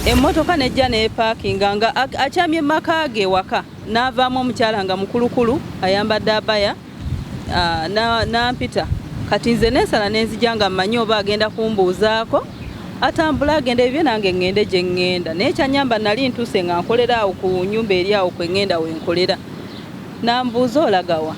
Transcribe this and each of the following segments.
Emmotoka nejja neepakinga nga akyamye maka ge waka n'avaamu omukyala nga mukulukulu ayambadde abaya nampita kati nze neesala nenzija nga mmanyi oba agenda kumbuuzaako atambula agenda ebyo nange ngende gye ngenda naye kyanyamba nali ntuuse nga nkolera awo ku nnyumba eri awo kwe ngenda wenkolera nambuuza olagawa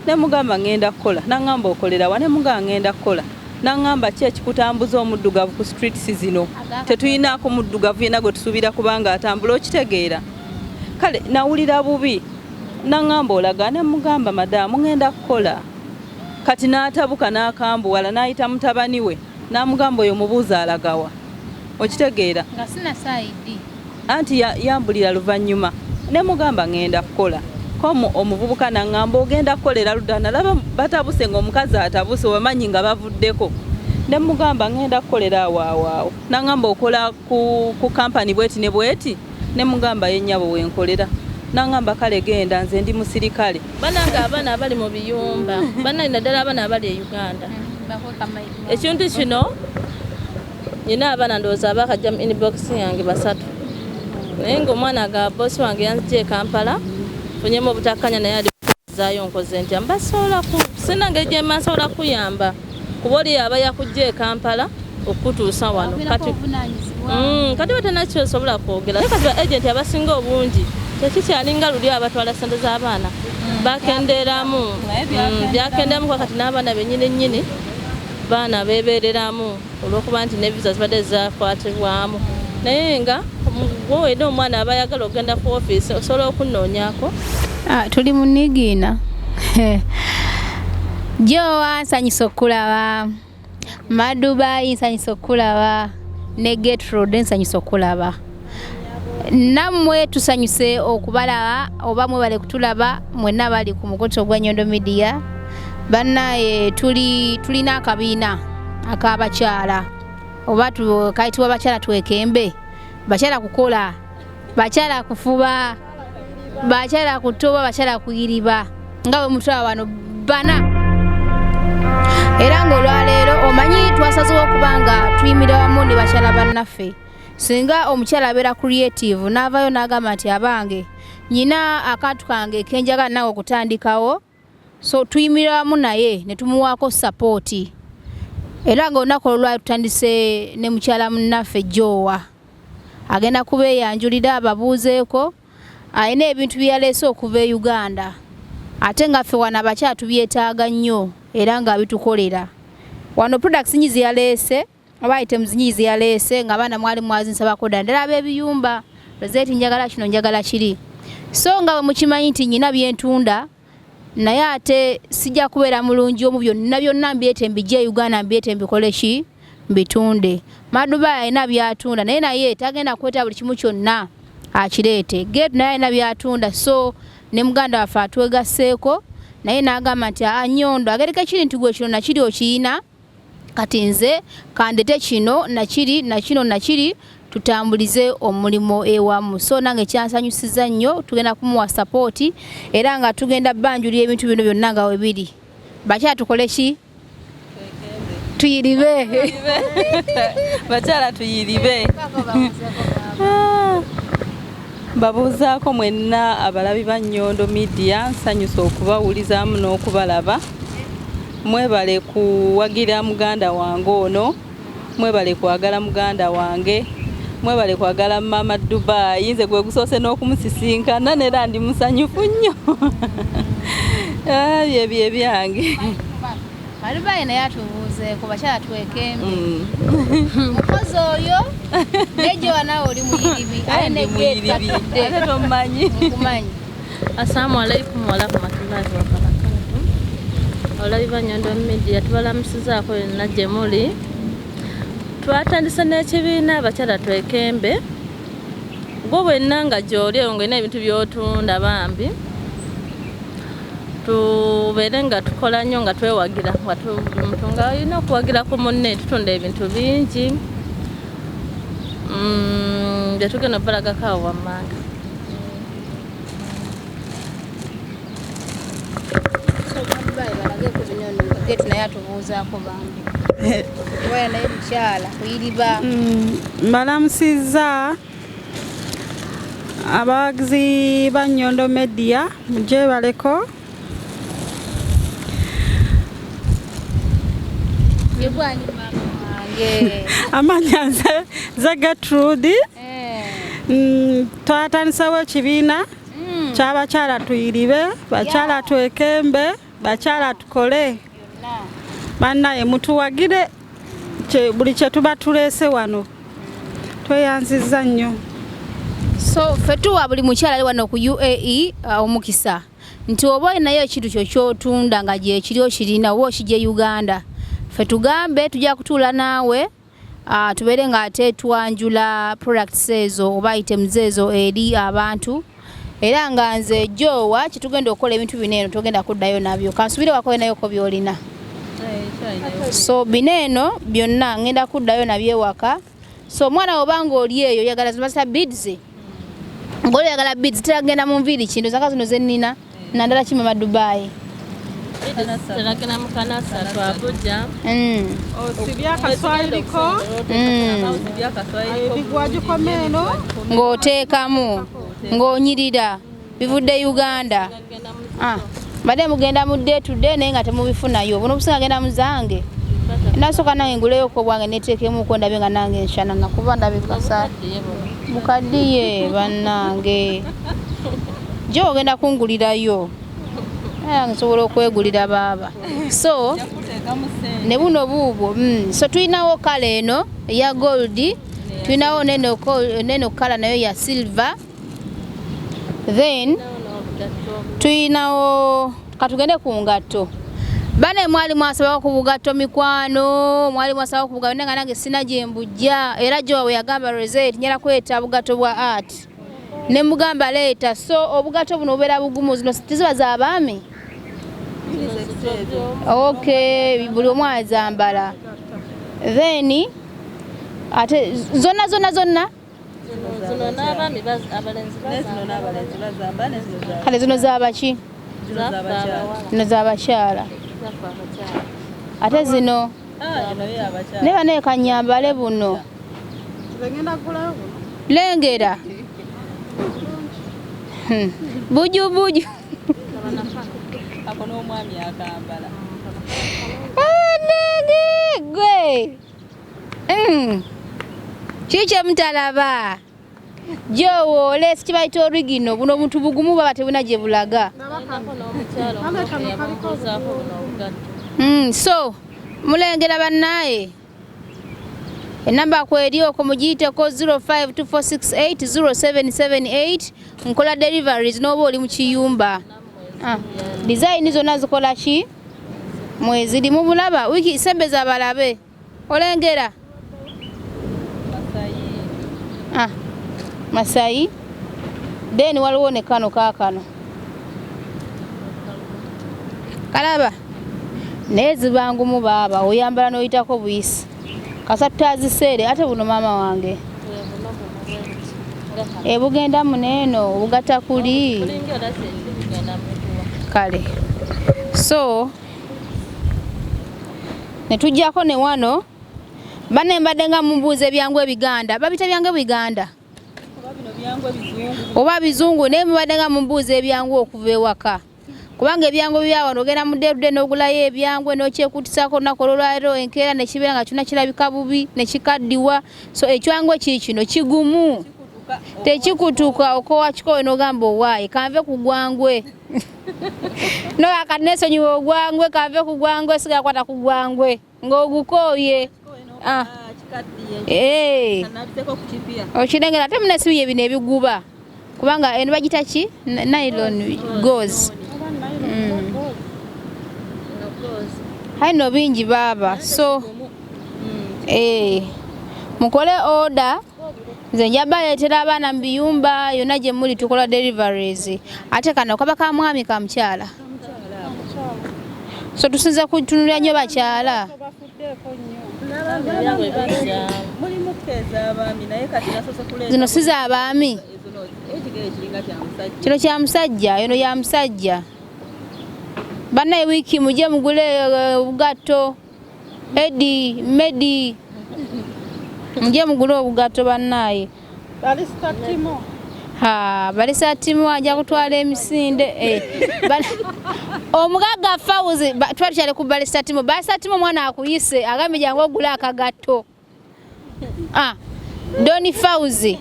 ne mugamba ngenda kukola naŋŋamba okolerawa ne mugamba ngenda kukola naŋŋamba ki ekikutambuza omuddugavu ku streets zino tetuyinaako muddugavu yenna gwe tusuubira kubanga atambula okitegeera kale nawulira bubi naŋŋamba olaga ne mugamba madaamu ngenda kukola kati n'atabuka n'akambuwala n'ayita mutabani we n'amugamba oyo mubuuza alagawa okitegeera nga sina saidi anti yambulira luvannyuma ne mugamba ngenda kukola komu omuvubuka naŋŋamba ogenda kukolera ludda nalaba batabuse ng'omukazi atabuse wamanyi nga bavuddeko ne mugamba ngenda kukolera awo naŋŋamba okola ku kampani bweti ne bweti ne mugamba yennyabo wenkolera naŋŋamba kale genda nze ndi musirikale banange abaana abali mu biyumba banange naddala abaana abali e Uganda ekintu kino nina abaana ndowooza abakajja mu inbox yange 3 naye ng'omwana ga bosi wange yanzija e Kampala funyemu obutakkanya naye ali kuzaayo nkoze ntya mbasobola sina ngeri gye mbasobola kuyamba kuba oli aba yakujja e Kampala okutuusa wano kati batanakyo osobola kwogera naye kati ba agenti abasinga obungi tekikyalinga luli abatwala ssente z'abaana bakenderamu byakenderamu kati n'abaana bennyini baana beebereramu olw'okuba nti ne visa zibadde zakwatibwamu naye nga wowe n'omwana aba ayagala okugenda ku ofiisi osobola okunnoonyaako tuli mu Nigiina Jowa nsanyusa okulaba Madubai nsanyusa okulaba ne Gate Road nsanyusa okulaba nammwe tusanyuse okubalaba oba mwebale kutulaba mwenna bali ku mukoto gwa Nyondo Media bannaye tulina akabiina ak'abakyala oba kayitibwa abakyala twekembe bakyala kukola bakyala kufuba bakyala kutoba bakyala kuyiriba nga bwe mutulaba wano bana era ng'olwaleero omanyi twasazeewo okubanga tuyimira wamu ne bakyala bannaffe singa omukyala abeera creative n'avaayo n'agamba nti abange nyina akantu kange kenjagala nawe okutandikawo so tuyimira wamu naye ne tumuwaako sapoti era ng'olunaku olwali tutandise ne mukyala munnaffe Jowa agenda kubeeyanjulira ababuuzeeko ayina ebintu byaleese okuva e Uganda ate nga ffe wano abakyala tubyetaaga nnyo era nga bitukolera wano products nyi ziyaleese oba items nyi ziyaleese nga abaana mwali mwazinsabako ddala ab'ebiyumba Rozet njagala kino njagala kiri so nga bwe mukimanyi nti nyina byentunda naye ate sijja kubeera mulungi omu byonna mbyete mbijje Uganda mbyete mbikole ki mbitunde Madubai ayina byatunda naye tagenda kweta buli kimu kyonna akireete Gate naye ayina byatunda so ne muganda waffe atwegasseeko naye n'agamba nti Nyondo agereka kiri nti gwe kino nakiri okiyina kati nze kandete kino nakiri nakino nakiri tutambulize omulimo ewamu so nange kyansanyusiza nnyo tugenda kumuwa sapoti era nga tugenda banjulira ebintu bino byonna nga webiri bakyala tukole ki tuyiribe bakyala tuyiribe babuuzaako mwenna abalabi ba Nyondo Media nsanyusa okubawulizaamu n'okubalaba mwebale kuwagira muganda wange ono mwebale kwagala muganda wange mwebale kwagala mama Dubai nze gwe gusoose n'okumusisinkana nera ndi musanyufu nnyo byebyo ebyange Madubai naye atubuuze ku bakyala twekembe mukozi oyo nejo nawe oli muyiribi ate tomumanyi Assalamu alaikum wa rahmatullahi wa barakatuh olabi ba Nyondo Media tubalamusizaako yonna gye muli twatandise n'ekibiina abakyala twekembe gwe bwenna nga gy'oli eyo ng'olina ebintu by'otunda bambi tubeere nga tukola nnyo nga twewagira nga olina okuwagira ku munne tutunda ebintu bingi bye tugenda obalagako awo wammanga Rozet naye atubuuzaako bambi. Waya naye mukyala kuyiriba. Mbalamusizza abawagizi ba Nyondo Media mujje baleko. Yegwani mama. Amanya ze Gertrude. Twatandikawo ekibiina ky'abakyala tuyiribe, bakyala twekembe, bakyala tukole. Bannaye mutuwagire buli kye tuba tuleese wano. Tweyanzizza nnyo. So fetuwa buli mukyala ali wano ku UAE omukisa nti oba olinayo ekintu kyo kyotunda nga gye kiri okirina oba okijje Uganda, fe tugambe tujja kutuula naawe tubeere nga ate twanjula products ezo oba items ezo eri abantu, era nga nze Jowa kitugenda okukola ebintu bineeno togenda kuddayo nabyo, kansubire wakoye nayo ko byolina. So bineeno byonna ngenda kuddayo nabyo ewaka. So mwana obanga oli eyo yagala zimasa beads, ngolo yagala beads teragenda mu nviiri kintu zaka zino zennina nandala kimama Dubai. Teragenda mu kanasa twabuja. Osibya kaswayiliko. Bigwajiko meno. Ng'oteekamu ng'onyirira bivudde Uganda. Bade mugenda mu day to day naye nga temubifunayo. Buno businga genda muzange. Nasooka nange nguleyo ko bwange neteekemu ko ndabe nga nange nshana nakuba ndabe kasa. Bukaddiye bannange. Jo ogenda kungulirayo. Nsobola okwegulira baba. So ne buno buubwo. So tulinawo kala eno eya gold, tulinawo neno kala nayo ya silver. Then tulinawo katugende ku ngatto. Bane mwali mwasaba ku bugatto mikwano, mwali mwasaba ku bugatto nga nange sina gye mbujja, era Jowa yagamba Rozet nyala kweta bugatto bwa art. Ne mugamba leeta. So obugatto buno obeera bugumu, zino tiziba za baami. Okay, buli omu azambala. Then ate zonna. Zino n'abaami abalenzi bazamba. Kale zino z'abaki? Zino z'abakyala. Ate zino neba naye kanyambale buno. Lengera. Buju. Akono omwami akambala. Gwe. Chiche mtalaba. Jowo lesi kibaito original buno muntu bugumu baba tebuna gye bulaga. So mulengera bannaye. Enamba kweri oko mujite ko 0524680778 nkola deliveries nobo oli mu kiyumba. Design zonna zikola ki? Mwezi di mubulaba wiki sembeza balabe. Olengera. Masai. Then waliwo ne kano kakano. Kalaba. Nezi bangu mu baba oyambala noyitako buyisi. Kasatazisere ate buno mama wange. Bugenda muneno bugata kuli. Kale. So netujjako ne wano bane mbadde nga mumbuuze byangu ebiganda babita byangu ebiganda oba bizungu naye mbadde nga mumbuuze ebyangu okuva ewaka kubanga ebyangu byawano ogenda mudderude n'ogulayo ebyangu n'okyekutisako nakololwaliro enkeera nekibeera nga kyonna kirabika bubi nekikaddiwa. So ekyangu kino kigumu tekikutuka okowa kikowe n'ogamba owaayi kanve ku gwangwe no akanesonyiwa ogwangwe kanve ku gwangwe sigakwata ku gwangwe ng'ogukooye. Okirengera ate munasibiye bino ebiguba kubanga eno bagita ki nylon gauze. Haino bingi baba. So mukole order nze njabaleetera abaana mu biyumba yonna gye muli tukola deliveries. Ate kano kaba ka mwami ka mukyala. So tusinze kutunulira nnyo bakyala. Zino si z'abaami. Kino kya musajja, eno ya musajja. Bannaye wiki muje mugule obugatto. Edi, Medi. Muje mugule obugatto bannaye. Balista Timo. Balisa Timo ajja kutwala emisinde. Omugaga Fauzi twali ku Balisa Timo. Balisa Timo mwana akuyise agambe jangu ogula akagatto. Doni Fauzi.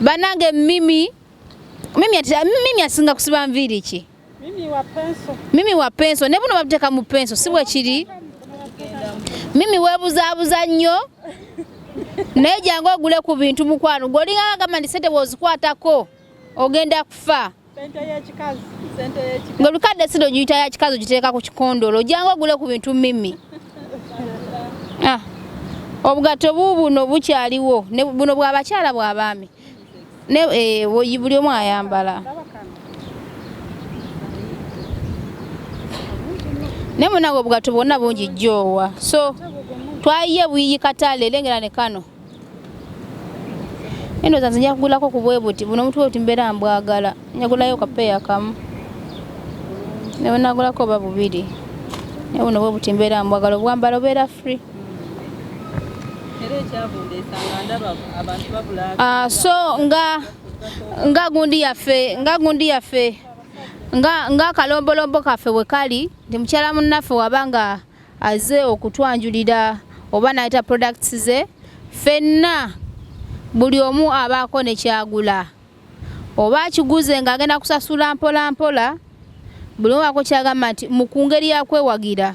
Banange Mimi asinga kusiba nviri ki? Mimi wa penso. Ne buno babuteka mu penso si bwe kiri. Mimi webuzabuza nnyo. Naye jangu ogule ku bintu mukwano. Golinga agamba ndi sente bwozikwatako ogenda kufa. Sente y'ekikazi. Ngolukadde sido juyita ya kikazi giteeka ku kikondolo. Jangu ogule ku bintu Mimi. Obugatto buno bukyaliwo. Ne buno bw'abakyala bw'abaami. Ne buli omu ayambala. Ne munago obugatto bwonna bungi jjowa. So twayiye buyiyi katale lengera ne kano. Endo zanze nja kugulako ku bwebuti buno omuntu oti mbeera mbwagala. Nyagulayo kapeya kamu. Ne nagulako babubiri. Ne buno bwebuti mbeera mbwagala obwambala obeera free. So nga gundi yaffe nga kalombolombo kaffe bwe kali ndi mukyala munnaffe wabanga aze okutwanjulira oba naita products ze fenna buli omu abaako ne kyagula oba akiguze ng'agenda kusasula mpola buli omu abaako kyagamba nti mu kungeri yakwewagira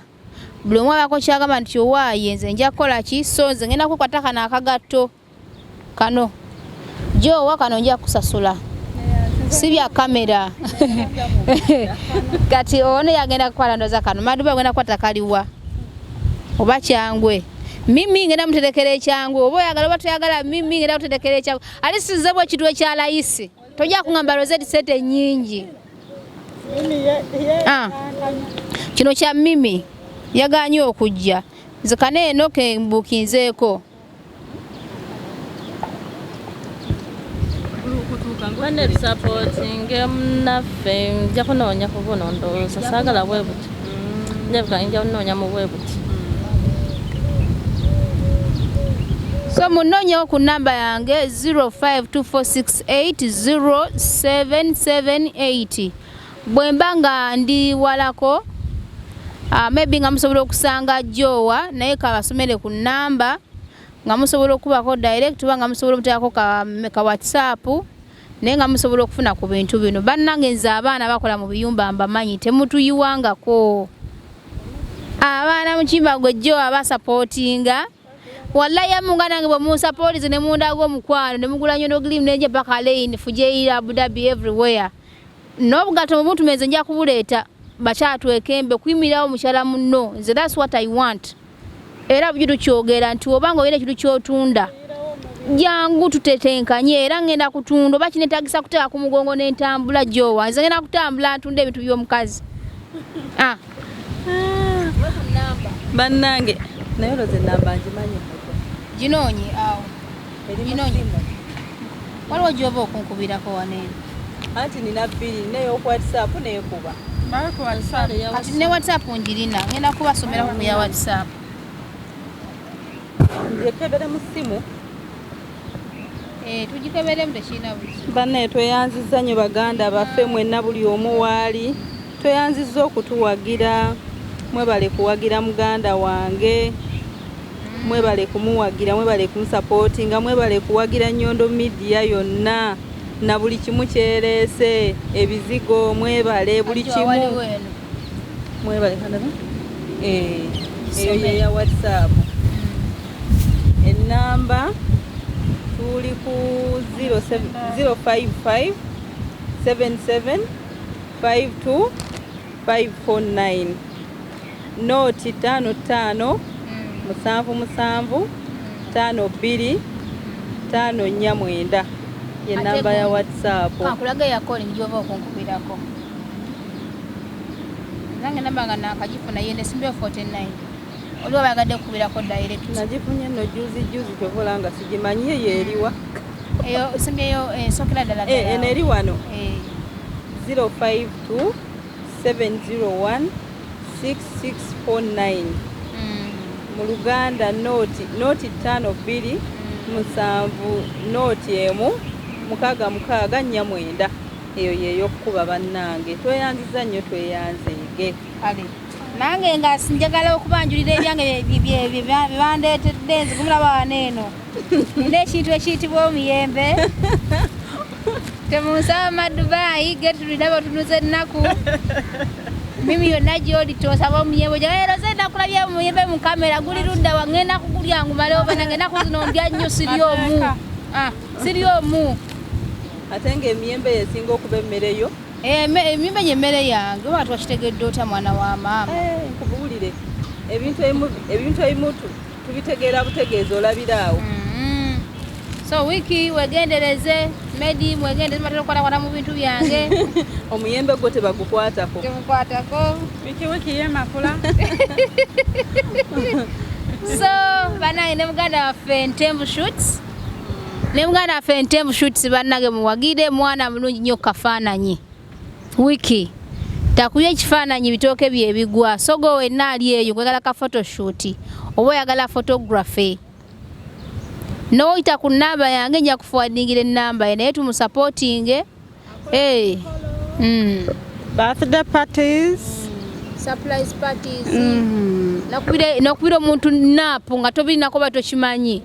buli omu abaako kyagamba nti owaaye nze nja kukola ki so nze ngenda kukwata kano akagatto kano jowa kano nja kusasula si bya kamera kati ono yagenda kukwala ndoza kano maduba agenda kukwata kaliwa oba kyangwe Mimi ngenda muterekera ekyangwe oba oyagala oba toyagala Mimi ngenda muterekera ekyangwe ali sinze bwe kitwe kya layisi tojja kungamba Rozet sente nyingi kino kya Mimi yaganye okujja nze kane eno ke mbukinzeeko Bane supporting mnaffe nja kunoonya ku buno ndowooza saagala bwe buti nja kunoonya mu bwe buti so munoonyewo ku namba yange 0524680778 bwe mba nga ndi walako maybe nga musobola okusanga jowa naye kabasomere ku namba nga musobola okubako direct oba nga musobola okuteekako ka WhatsApp naye nga musobola okufuna ku bintu bino bannange nze abaana bakola mu biyumba mbamanyi temutuyiwangako abaana mukimba gwe jowa basupportinga wallahi yamunga nange bwe munsupportize ne mundago omukwano ne mugula Nyondo Glim nenje paka lane fujeira Abu Dhabi everywhere n'obugatto mu buntu menze nja kubuleeta bakyatu ekembe kuyimirawo mukyala munno nze that's what I want era bujitu kyogera nti obanga oyina ekintu kyotunda jangu tutetenkanye era ngenda kutunda oba kinetagisa kuteeka ku mugongo n'entambula jowa nze ngenda kutambula ntunda ebintu by'omukazi bannange naye Rozet namba ngimanyi ginoonye awo ginoonye waliwo gy'oba okunkubirako waneeno anti nina bbiri neyo ku WhatsApp neekuba kati ne WhatsApp ngirina ngenda kubasomera ku ya WhatsApp njekebere mu ssimu tugikeberemu tekirina buzi banne tweyanziza nnyo baganda baffe mwenna buli omu waali tweyanziza okutuwagira mwebale kuwagira muganda wange mwebale kumuwagira mwebale kumusupportinga mwebale kuwagira Nyondo Media yonna na buli kimu kyerese ebizigo mwebale buli kimu mwebale kanaba eyo ya WhatsApp enamba tuli ku 055 77 52 549 noti 55 musanvu 52 549 ye namba ya WhatsApp kakulaga yakole njoba okunkubirako nange namba nga nakagifuna yene simbe 49 olwo bagadde kubirako direct nagifunye no juzi tovolanga sigimanyiye yeriwa eyo simyeyo sokera dala eneri wano 052 701 6649 mu Luganda noti 52 musanvu noti emu 669 eyo yeyo kuba bannange tweyanziza nnyo tweyanzeege kale nange nga sinjagala okubanjulira ebyange bibandeetedde nzigumulaba waneeno nina ekintu ekiyitibwa omuyembe temunsaba madubayi getulidaba otunuza ennaku mimi yonna gyoli tosaba omuyembe ojaero zenda kulabya omuyembe mu kamera guli ludda wangenda kugulya ngumale oba nange ennaku zino ndya nnyo siri omu ate ng'emiyembe yesinga okuba emmere yo emiyembe gyemmere yange oba twakitegedde otya mwana wa maama nkubuulire ebintu ebimu tubitegeera butegeeza olabiraawo so wiki wegendereze medi mwegendereze matera okukwatakwata mu bintu byange omuyembe gwo tebagukwatako wiki yemakula so banaye ne muganda waffe Ntembu Shoots bannage muwagire mwana mulungi nnyo kafaananyi wiki takubye ekifaananyi bitooke bye bigwa sogo wenna ali eyo kwegala ka photoshoot oba oyagala photography n'oyita ku nnamba yange nja kufuwadingira ennamba ye naye tumusupportinge birthday parties surprise parties nakubira omuntu naapu nga tobirinako ba tokimanyi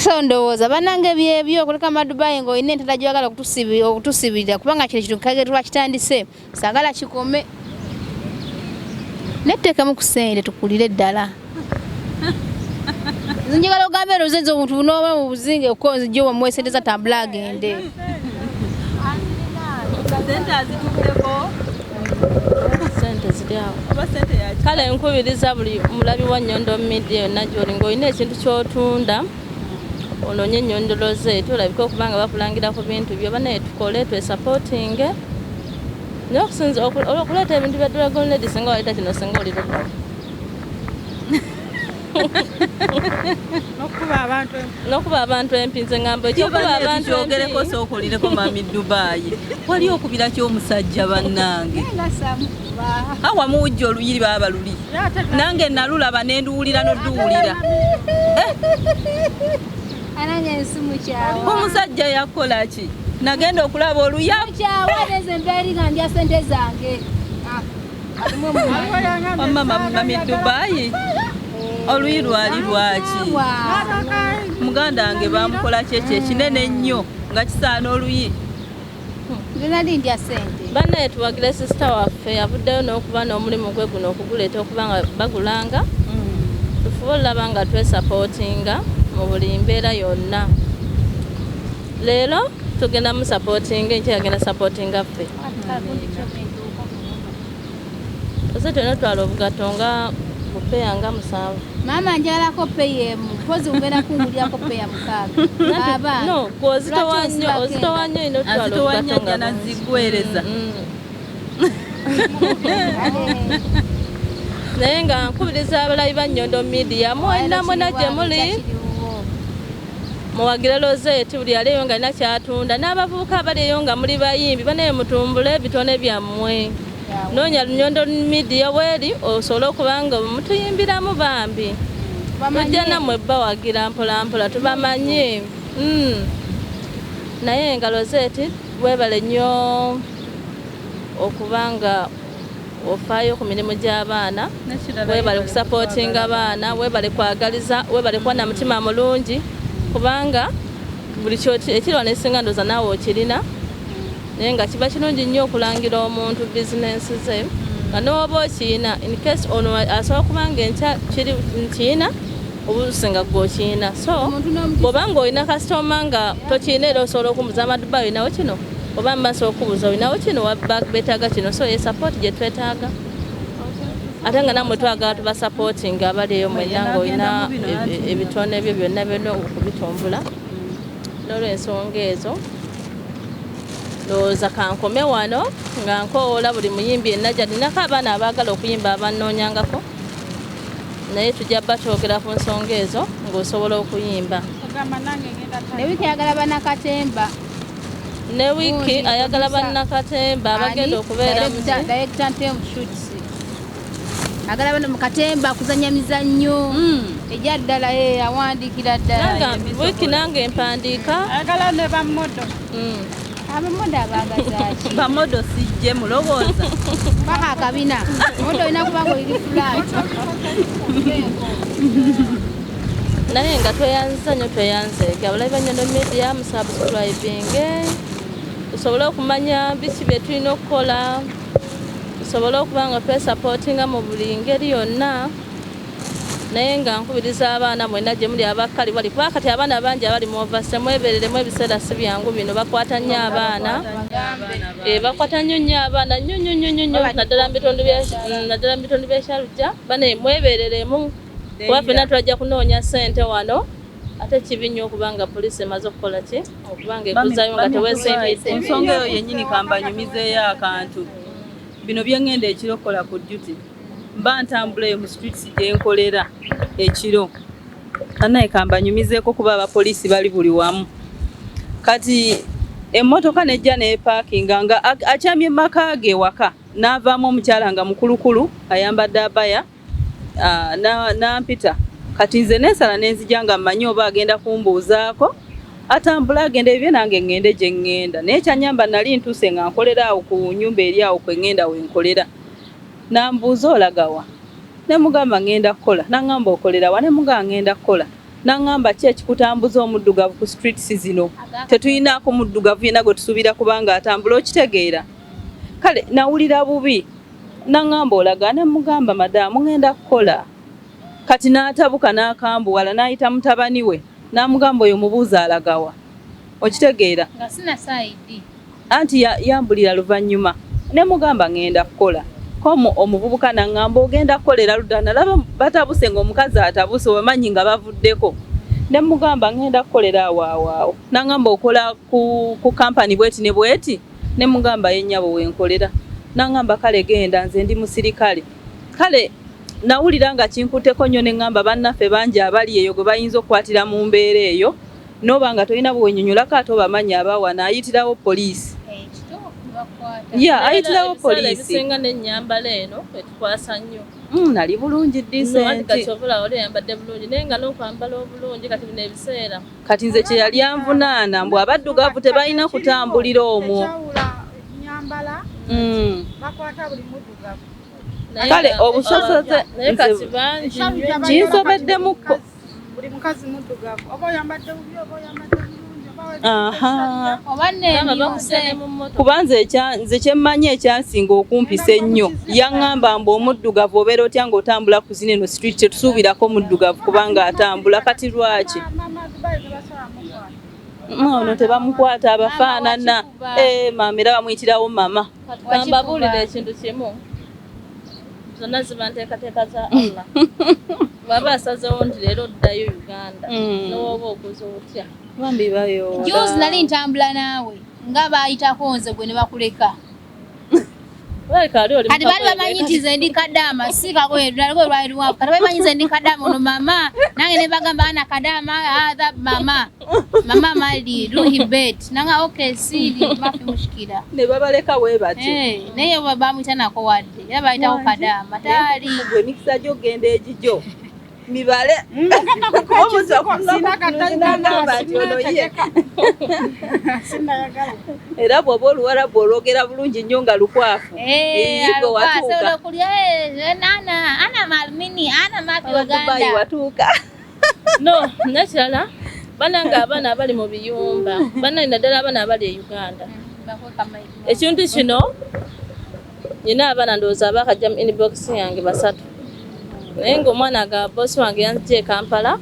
so ndowooza bannange byebyo okuleka madubayi ng'olina entata gy'oyagala okutusibirira kubanga kino kintu kage twakitandise sagala kikome netteekemu ku ssente tukulire ddala njagala ogambe erozenza omuntu bunooba mu buzinge okonzijjo wamuwa esente za tambula agende kale nkubiriza buli mulabi wa Nyondo Media yonna gy'oli ng'olina ekintu ky'otunda ononye Nyondo Rozet olabika okubanga bakulangira ku bintu byo banaye tukole twesupportinge n'okusinza okuleeta ebintu bya Dragon Lady singa waleeta kino singa oli ludda n'okuba abantu empinze ngamba ekyokuba abantu kyogereko sookolireko mami Dubai wali okubira ky'omusajja bannange awamu wujja oluyiri baba luli nange nalulaba nenduwulira nodduwulira anange ensimu kyawa omusajja yakola ki nagenda okulaba oluyabu kyawa neze mbeeri nga ndya sente zange mami Dubai oluyi lwali lwaki muganda wange bamukola kyekyo ekinene ennyo nga kisaana oluyi nali ndya sente bannaye tuwagire sisita waffe yavuddeyo n'okuba n'omulimu gwe guno okuguleeta okuba nga bagulanga tufube olaba nga twesupportinga mu buli mbeera yonna leero tugenda mu supportinga enkya yagenda supportinga ffe ose tena twala obugato nga bupeya nga 7 mama njalako peyemu kozi ugenda kungulyako peya 6 no ozitowanyo ino twala obugato nga nazigwereza naye nga nkubiriza abalabi ba Nyondo Media mwena mwena gye muli muwagire Rozet buli aliyo nga alina kyatunda n'abavubuka abaliyo nga muli bayimbi banaye mutumbule ebitone byammwe noonya Nyondo Media weri osobola okuba nga mutuyimbiramu bambi tujja nammwe bawagira mpolampola tubamanye naye nga Rozet webale nnyo okuba nga ofaayo ku mirimu gy'abaana webale kusupportinga abaana webale kwagaliza webale kuba na mutima mulungi kubanga buli ekirwa nesinga ndooza naawe okirina naye nga kiba kirungi nnyo okulangira omuntu bizinensi ze nga n'oba okiyina in case ono asobola kubanga enkya nkiyina obusinga gw'okiyina so bw'oba nga olina kasitoma nga tokiyina era osobola okumubuuza amaduba olinawo kino oba mbasobola okubuuza olinawo kino beetaaga kino so ye support gye twetaaga ate nga nammwe twagala tubasupportinga abali eyo mwenna ng'olina ebitone ebyo byonna byonna okubitumbula n'olw'ensonga ezo ndowooza kankome wano nga nkoola buli muyimbi ennaja ninako abaana abaagala okuyimba abannoonyangako naye tujja bakyogera ku nsonga ezo ng'osobola okuyimba. Ne wiiki ayagala bannakatemba. Ne wiiki ayagala bannakatemba abagenda okubeera mu director Ntem Shoots. Agala bano mu katemba kuzanya mizannyo ejja ddala awandiikira ddala. Wiiki nange empandiika. Ayagala ne bamodo. Abamodo abaagazaaki. Bamodo sijje mulowooza. Paka akabina. Modo olina kuba ng'oli fulaati. Naye nga tweyanza nnyo tweyanzeege abalabi ba Nyondo Media musubscribinge tusobole okumanya biki bye tulina okukola tusobole okuba nga twesupportinga mu buli ngeri yonna naye nga nkubiriza abaana mwenna gye muli abakkali bali kuba kati abaana bangi abali mu ovasi temwebereremu ebiseera si byangu bino bakwata nnyo abaana bakwata nnyo abaana nnyo naddala mu bitundu by'ekyalujja bane mwebereremu kuba ffenna twajja kunoonya ssente wano ate kibi nnyo okubanga poliisi emaze okukola ki okubanga ekuzaayo nga teweesiimidde. Ensonga eyo yennyini kambanyumizeeyo akantu bino bye ŋŋenda ekiro okukola ku duty mba ntambula eyo mu streets gye nkolera ekiro naye kambanyumizeeko kuba abapoliisi bali buli wamu kati emmotoka nejja neepaakinga nga akyamye maka ge waka n'avaamu omukyala nga mukulukulu ayambadde abaya nampita kati nze neesala nenzija nga mmanyi oba agenda kumbuuzaako atambula agenda ebyo nange ŋŋende gye ŋŋenda naye kyanyamba nali ntuuse nga nkolera awo ku nnyumba eri awo kwe ŋŋenda we nkolera nambuuza olagawa ne mugamba ŋŋenda kukola naŋŋamba okolerawa ne mugamba ŋŋenda kukola naŋŋamba ki ekikutambuza omuddugavu ku streets zino tetuyinaako muddugavu yenna gwe tusuubira kubanga atambula okitegeera kale nawulira bubi naŋŋamba olaga ne mugamba madaamu ŋŋenda kukola kati n'atabuka n'akambuwala n'ayita mutabani we n'amugamba oyo mubuuza alagawa okitegeera anti yambulira luvannyuma ne mugamba ŋŋenda kukola komu omuvubuka naŋŋamba ogenda kukolera ludda nalaba batabuse ng'omukazi atabuse wemanyi nga bavuddeko ne mugamba ŋŋenda kukolera awo naŋŋamba okola ku kampani bweti ne bweti ne mugamba yennyabo wenkolera naŋŋamba kale genda nze ndi musirikale kale nawulira nga kinkutteko nnyo ne ŋŋamba bannaffe bangi abali eyo gwe bayinza okukwatira mu mbeera eyo n'oba nga tolina bwenyonyolako ate obamanyi abawana ayitirawo poliisi ayitirawo poliisi ebisinga n'ennyambala eno etukwasa nnyo nali bulungi disenti yambadde bulungi naye nga n'okwambala obulungi kati bino ebiseera kati nze kye yali anvunaana mbw abaddugavu tebalina kutambulira omwo kale obusosoze kinsobeddemuko buli mukazi muddugavu oba oyambadde bubi oba oyambadde bulungi kuba nze kyemmanyi ekyansinga okumpisa ennyo yaŋŋamba mbu omuddugavu obeera otya ng'otambula ku zino eno street tetusuubirako muddugavu kubanga atambula kati lwaki ono tebamukwata abafaanana maama era bamuyitirawo mama kambabuulira ekintu kimu zonna ziba nteekateeka za Allah baba asazewo nti leero oddayo Uganda n'oba okoze otya bambi bayo juzi nali ntambula naawe nga baayitako nze gwe ne bakuleka kati baali bamanyi nti nze ndi kadaama si kagoyerwaliko lwaliwavu kati bamanyi nze ndi kadaama ono mama nange ne bagamba ana kadaama atha mama mali ruhi bet nanga okay siri mafi mushikira ne babaleka we batyo naye bamuyita nako wadde era bayitako kadaama taali gwe mikisa gyo genda egijo mibale era bw'oba oluwarabu olwogera bulungi nnyo nga lukwafu watuuka no nakirala banange abaana abali mu biyumba banange naddala abaana abali e Uganda ekintu kino nina abaana ndowooza abakajja mu inbox yange basatu naye ng'omwana ga bosi wange yanzija e Kampala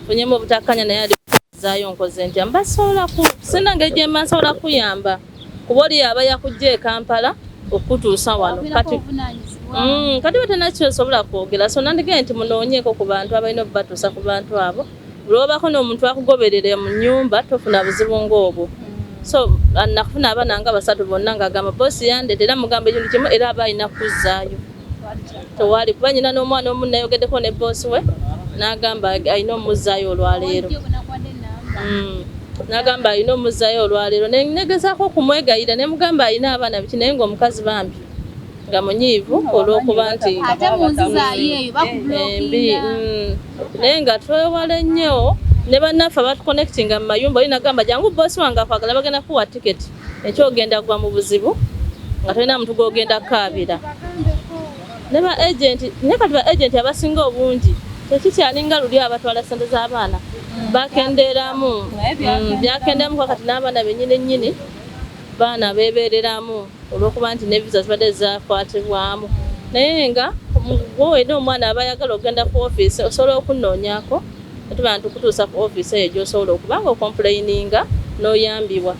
funyemu obutakkanya naye alizaayo nkoze ntya mbasobola sina ngeri gye mba nsobola kuyamba kuba oli aba yakujja e Kampala okutuusa wano kati batena kyosobola kwogera so nandigee nti munoonyeeko ku bantu abalina obubatuusa ku bantu abo buli obako n'omuntu akugoberera mu nnyumba tofuna buzibu ng'obwo so nakufuna abaana nga basatu bonna ng'agamba boosi yandetera mugamba ekintu kimu era aba alina kuzzaayo tewali kuba nyina n'omwana omu nayogeddeko ne boosi we n'agamba alina omuzzaayo olwaleero n'agamba alina omuzzaayo olwaleero negezaako okumwegayira ne mugamba alina abaana biki naye ng'omukazi bambi nga munyiivu olw'okuba nti naye nga twewala nnyo ne bannaffe abatuconnectinga mu mayumba oli nagamba jangu boosi wange akwagala bagenda kuwa tiketi ekyogenda kugwa mu buzibu nga tolina muntu gw'ogenda kukaabira ne ba agenti naye kati ba agenti abasinga obungi tekikyalinga luli abatwala ssente z'abaana bakenderamu byakenderamu kati n'abaana bennyini baana beebereramu olw'okuba nti ne visa zibadde zakwatibwamu naye nga wowe n'omwana aba ayagala okugenda ku ofiisi osobola okunoonyaako tuba ntukutuusa ku ofiisi eyo gy'osobola okuba nga okomplaininga n'oyambibwa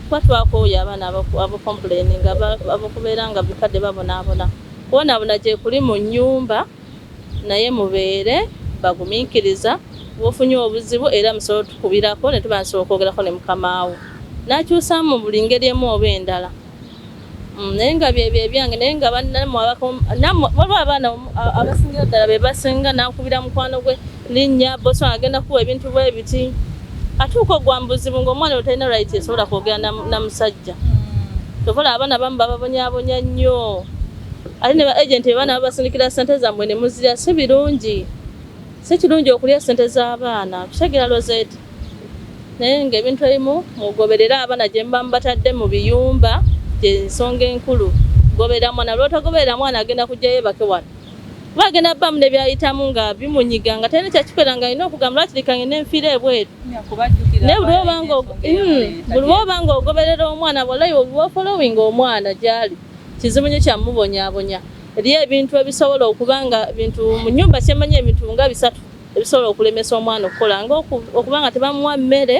kuba twakooya abaana abokomplaininga abokubeera nga bukadde babonaabona kubonaabona gye kuli mu nnyumba naye mubeere bagumiikiriza bw'ofunye obuzibu era musobola tukubirako ne tuba nsobola okwogerako ne mukamaawo n'akyusaamu mu buli ngeri emu oba endala naye nga byebyo ebyange naye nga waliwo abaana abasingira ddala be basinga n'akubira mukwano gwe linnya boosi wange agenda kuwa ebintu bwe biti atuuka ogwa mbuzibu ng'omwana we talina right esobola kwogera na musajja tokola abaana abamu bababonyabonya nnyo ate ne ba agenti baana babasindikira ssente zammwe ne muzirya si birungi si kirungi okulya ssente z'abaana kutegera Rozet naye ng'ebintu ebimu mugoberera abaana gye muba mubatadde mu biyumba ensonga enkulu goberera mwana lw'otogoberera mwana agenda kujjayo bake wano kuba agenda bbamu ne byayitamu nga bimunyiga nga talina kyakikolera nga alina okugamba lwakirikange n'enfiira ebweru naye buli lwoba nga ogoberera omwana bwolayo olwofolowinga omwana gyali kizibu nnyo kyamubonyaabonya eriyo ebintu ebisobola okuba nga bintu mu nnyumba kyemanya ebintu nga 3 ebisobola okulemesa omwana okukola nga okuba nga tebamuwa mmere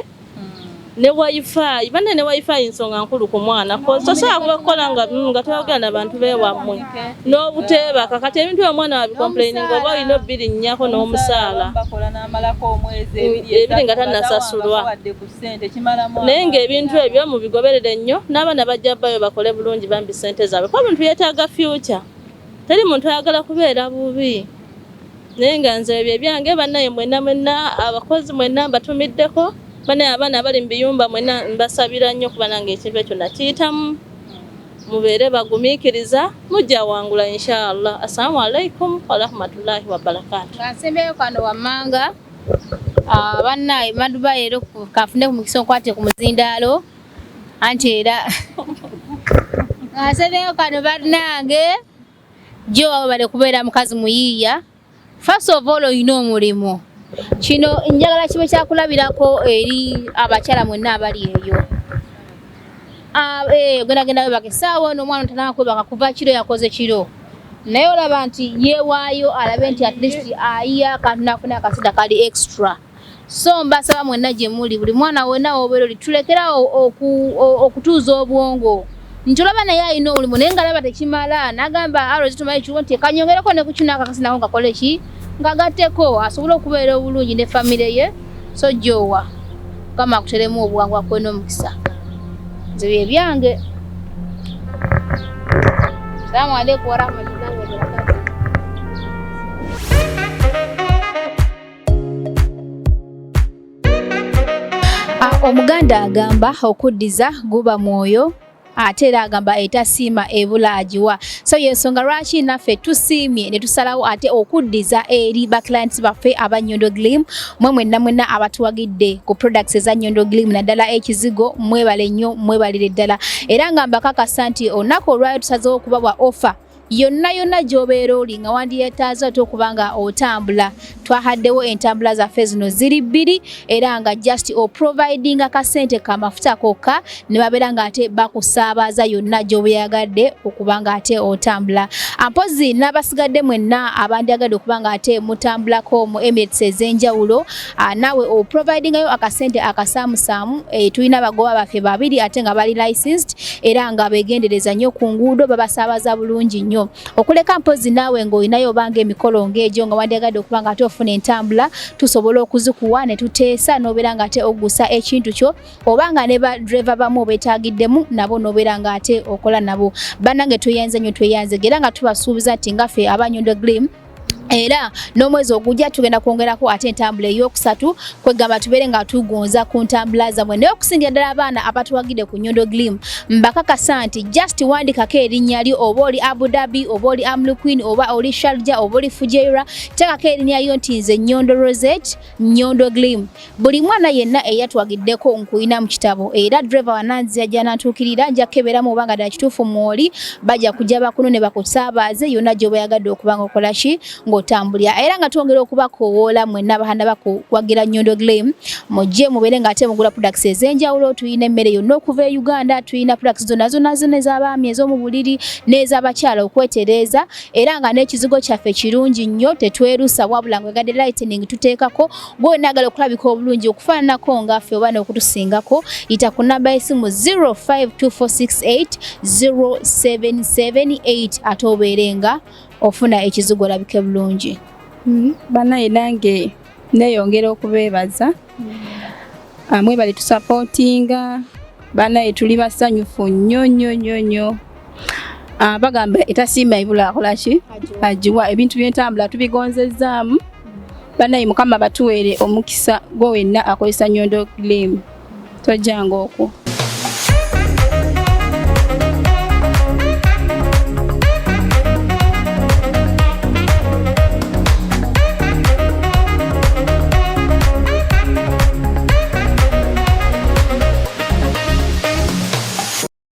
ne wifi bane ne wifi nsonga nkulu ku mwana tosobola kukola nga toyogera n'abantu beewammwe n'obuteeba kakati ebintu omwana wabikomplaininga oba olina obbiri nnyako n'omusaala ebiri nga tannasasulwa naye ng'ebintu ebyo mubigoberere nnyo n'abaana bajja bbayo bakole bulungi bambi ssente zaabwe kuba muntu yeetaaga future teri muntu ayagala kubeera bubi naye nga nze ebyo ebyange bannaye mwenna abakozi mwenna mbatumiddeko banaye abaana abali mu biyumba mwenna mbasabira nnyo kuba nange ekintu ekyo nakiyitamu mubeere bagumiikiriza mujja wangula inshallah. Assalamu alaikum wa rahmatullahi wa barakatuh. Nsembeyo kano wammanga bannaye madubai ero kafune ku mukisa okwate ku muzindaalo anti era nsembeyo kano bannange jo bale kubeera mukazi muyiiya first of all oyina omulimu kino njagala kibe kyakulabirako eri abakyala mwenna abali eyo genda we bakesaawo n'omwana tanaakwebaka kuva kiro yakoze kiro naye olaba nti yeewaayo alabe nti at least ayiya kantu nafuna akasida kali extra so mbasaba mwenna gye muli buli mwana wonna wobeera oli tulekerawo okutuuza obwongo nti olaba naye alina omulimu naye nga laba tekimala n'agamba alo zitumayo kiwo nti kanyongereko ne kukina akakasinako ngakole ki ngagatteko asobole okubeera obulungi ne famire ye so jjowa kama akuteremu obwangu akwe n'omukisa nze bye byange. Assalamu alaikum wa rahmatullahi wa barakatuh. Omuganda agamba okuddiza guba mwoyo ate era agamba etasiima ebula agiwa. So yensonga lwaki naffe tusiimye ne tusalawo ate okuddiza eri ba clients baffe aba Nyondo Glim mwe mwenna abatuwagidde ku products eza Nyondo Glim naddala ekizigo mwebale nnyo mwebalire ddala era nga mbakakasa nti olunaku olwayo tusazeewo okubabwa offer yonna gy'obeera oli nga wandiyeetaaza ate okubanga otambula twahaddewo entambula zaffe zino ziri 2 era nga just providing akasente kamafuta kokka ne babeera nga ate bakusaabaza yonna gy'obeeyagadde okubanga ate otambula ampozi n'abasigadde mwenna abandyagadde okubanga ate mutambulako mu Emirates ez'enjawulo naawe providingayo akasente akasaamusaamu tulina abagoba baffe 2 ate nga bali licensed era nga beegendereza nnyo ku nguudo babasaabaza bulungi nnyo okuleka mpozi naawe ng'olinayo obanga emikolo ng'egyo nga wandyagadde okubanga ate ofuna entambula tusobola okuzikuwa ne tuteesa nobeera nga ate ogusa ekintu kyo obanga ne ba driver bamu betaagiddemu nabo nobeera nga ate okola nabo bannange tweyanze nnyo tweyanze era nga tubasuubiza nti ngaffe aba Nyondo Glim era n'omwezi ogujja tugenda kwongerako ate entambula ey'okusatu kwegamba tubeere nga tugonza ku ntambula zammwe naye okusingira ddala abaana abatuwagidde ku Nyondo Glim mbakakasa nti just wandikako erinnya lyo oba oli Abu Dhabi oba oli Amlu Queen oba oli Sharjah oba oli Fujairah teekako erinnya lyo nti nze Nyondo Rozet Nyondo Glim buli mwana yenna eyatuwagiddeko nkuyina mu kitabo era driver wananzi ajja n'antuukirira nja kukeberamu oba nga ddala kituufu mwoli bajja kujja bakuno ne bakusaabaze yonna gy'oba yagadde okuba nga okola ki ng'otambulira era nga twongera okubakoowoola mwenna abaana bakuwagira Nyondo Glim mujje mubeere nga ate mugula products ez'enjawulo tuyina emmere yonna okuva e Uganda tuyina products zonna ez'abaami ez'omu buliri n'ez'abakyala okwetereeza era nga n'ekizigo kyaffe kirungi nnyo tetwerusa wabula ngwegadde lightening tuteekako gwe naagala okulabika obulungi okufaananako ngaffe oba n'okutusingako yita ku namba y'essimu 0524680778 ate obeere nga ofuna ekizigo olabike bulungi. Banaye nange neeyongera okubeebaza mwebale tusupportinga banaye tuli basanyufu nnyo bagamba etasiima ibula akola ki agiwa ebintu by'entambula tubigonzezzaamu banaye Mukama batuweere omukisa gwe wenna akozesa Nyondo Glim tojjanga okwo.